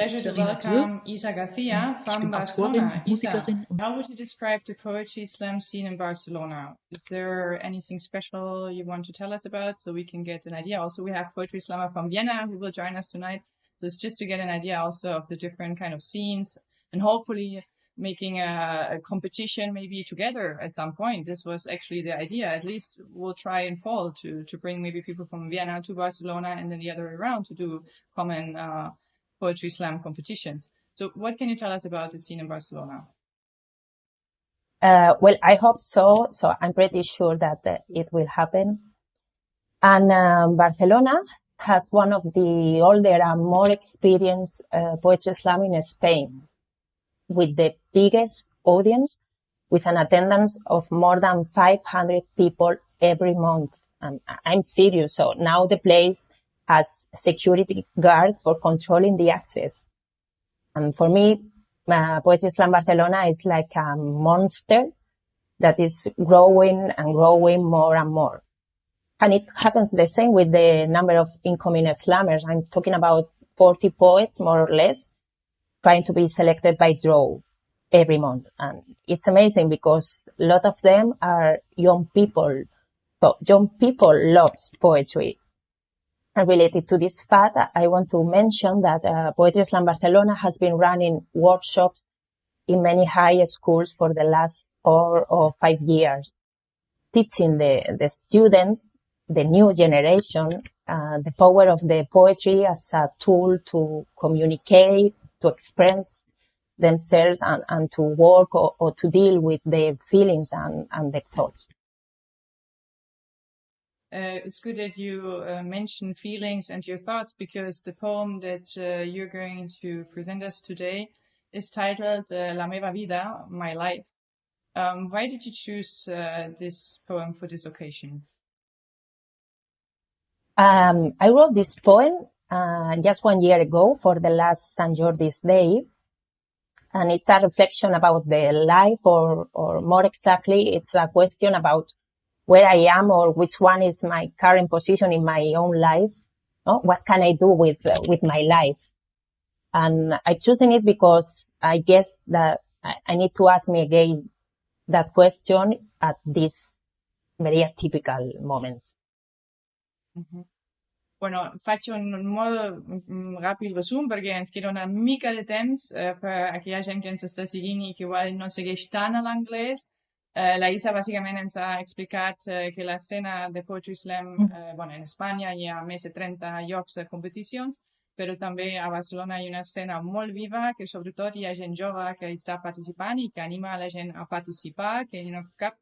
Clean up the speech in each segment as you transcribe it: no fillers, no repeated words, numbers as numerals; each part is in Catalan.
pleasure to welcome Isa Garcia from Barcelona. Isa, how would you describe the poetry slam scene in Barcelona? Is there anything special you want to tell us about so we can get an idea? Also, we have poetry slammer from Vienna who will join us tonight. So it's just to get an idea also of the different kind of scenes and hopefully making a competition maybe together at some point. This was actually the idea. At least we'll try in fall to bring maybe people from Vienna to Barcelona and then the other way around to do common poetry slam competitions. So what can you tell us about the scene in Barcelona? Well, I hope so. So I'm pretty sure that it will happen. And Barcelona has one of the older and more experienced poetry slam in Spain, with the biggest audience, with an attendance of more than 500 people every month. And I'm serious. So now the place has security guard for controlling the access. And for me, Poetry Slam Barcelona is like a monster that is growing and growing more and more. And it happens the same with the number of incoming slammers. I'm talking about 40 poets, more or less, trying to be selected by draw every month. And it's amazing because a lot of them are young people. So young people loves poetry. And related to this fact, I want to mention that Poetry Slam Barcelona has been running workshops in many high schools for the last 4 or 5 years, teaching the students, the new generation, the power of the poetry as a tool to communicate, to express themselves and to work or to deal with their feelings and their thoughts. It's good that you mention feelings and your thoughts, because the poem that you're going to present us today is titled La meva vida, my life. Why did you choose this poem for this occasion? I wrote this poem just 1 year ago for the last St. Jordi's Day. And it's a reflection about the life, or more exactly, it's a question about where I am or which one is my current position in my own life. No? What can I do with my life? And I chosen it because I guess that I need to ask me again that question at this very atypical moment. Mm-hmm. Bueno, faccio un molt ràpid resum perquè ens queda una mica de temps per aquella gent que ens està seguint i que igual no segueix tant a l'anglès. La Isa bàsicament ens ha explicat que l'escena de Poetry Slam, bueno, en Espanya hi ha més de 30 llocs de competicions, però també a Barcelona hi ha una escena molt viva, que sobretot hi ha gent jove que està participant i que anima a la gent a participar, que no hi ha cap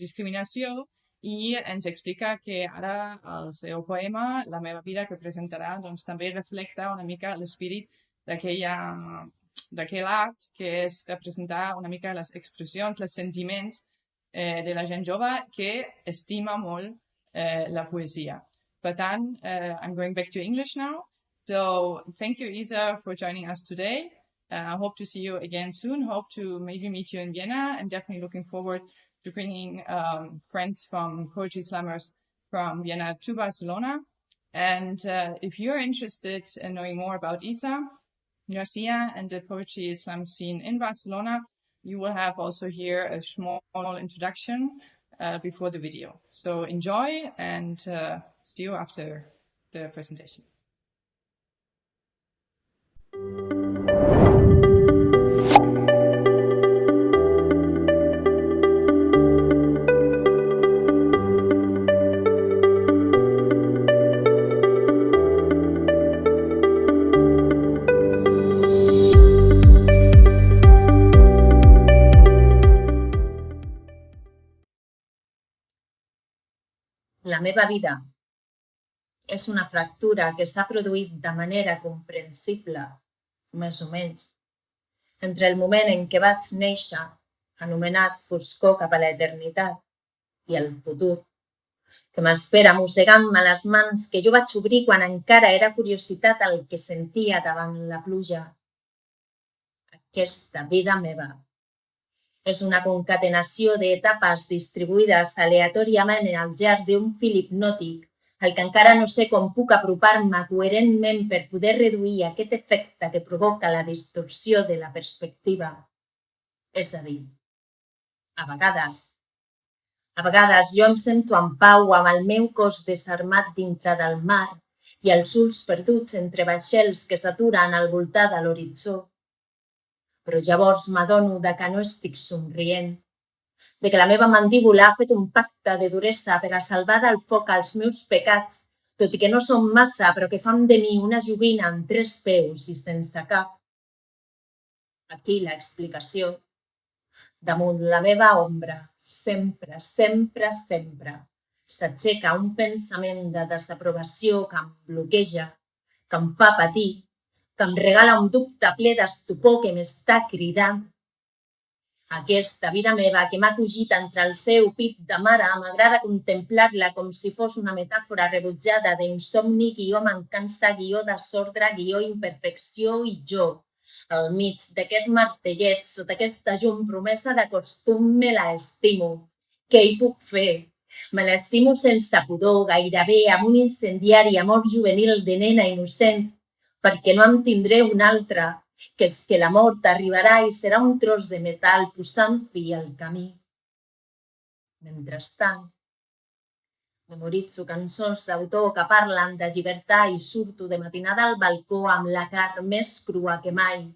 discriminació. I ens explica que ara el seu poema, La meva vida, que presentarà, doncs també reflecta una mica l'espírit d'aquell art, que és representar una mica les expressions, els sentiments de la gent jove que estima molt la poesia. Per tant, I'm going back to English now. So thank you, Isa, for joining us today. I hope to see you again soon. Hope to maybe meet you in Vienna, and definitely looking forward to bringing friends from poetry slammers from Vienna to Barcelona. And if you're interested in knowing more about Isa Garcia and the poetry slam scene in Barcelona, you will have also here a small introduction before the video. So enjoy, and see you after the presentation. La meva vida és una fractura que s'ha produït de manera comprensible, més o menys, entre el moment en què vaig néixer, anomenat foscor cap a l'eternitat, i el futur, que m'espera mossegant-me les mans que jo vaig obrir quan encara era curiositat el que sentia davant la pluja. Aquesta vida meva és una concatenació d'etapes distribuïdes aleatòriament al llarg d'un fil hipnòtic el que encara no sé com puc apropar-me coherentment per poder reduir aquest efecte que provoca la distorsió de la perspectiva. És a dir, a vegades jo em sento en pau amb el meu cos desarmat dintre del mar i els ulls perduts entre vaixells que s'aturen al voltant de l'horitzó. Però llavors m'adono que no estic somrient, de que la meva mandíbula ha fet un pacte de duresa per a salvar del foc els meus pecats, tot i que no són massa, però que fan de mi una joguina amb 3 peus i sense cap. Aquí l'explicació. Damunt la meva ombra, sempre, sempre, sempre, s'aixeca un pensament de desaprovació que em bloqueja, que em fa patir, que em regala un dubte ple d'estupor que m'està cridant. Aquesta vida meva que m'ha cogit entre el seu pit de mare, m'agrada contemplar-la com si fos una metàfora rebutjada d'insomni, guió mancança, guió desordre, guió imperfecció i jo, al mig d'aquest martellet, sota aquesta llum promesa de costum, me l'estimo. Què hi puc fer? Me l'estimo sense pudor, gairebé amb un incendiari amor juvenil de nena innocent, perquè no en tindré un altre, que és que la mort arribarà i serà un tros de metall posant fi al camí. Mentrestant, memoritzo cançons d'autor que parlen de llibertat i surto de matinada al balcó amb la carn més crua que mai.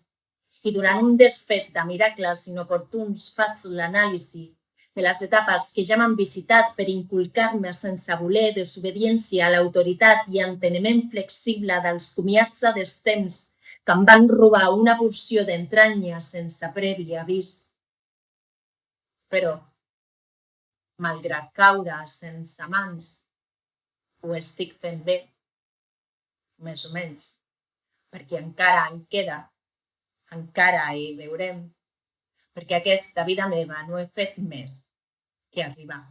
I durant un desfet de miracles inoportuns faig l'anàlisi de les etapes que ja m'han visitat per inculcar-me sense voler desobediència a l'autoritat i enteniment flexible dels comiats a destemps que em van robar una porció d'entranya sense previ avís. Però, malgrat caure sense mans, ho estic fent bé, més o menys, perquè encara en queda, encara hi veurem, perquè aquesta vida meva no he fet més que arribar.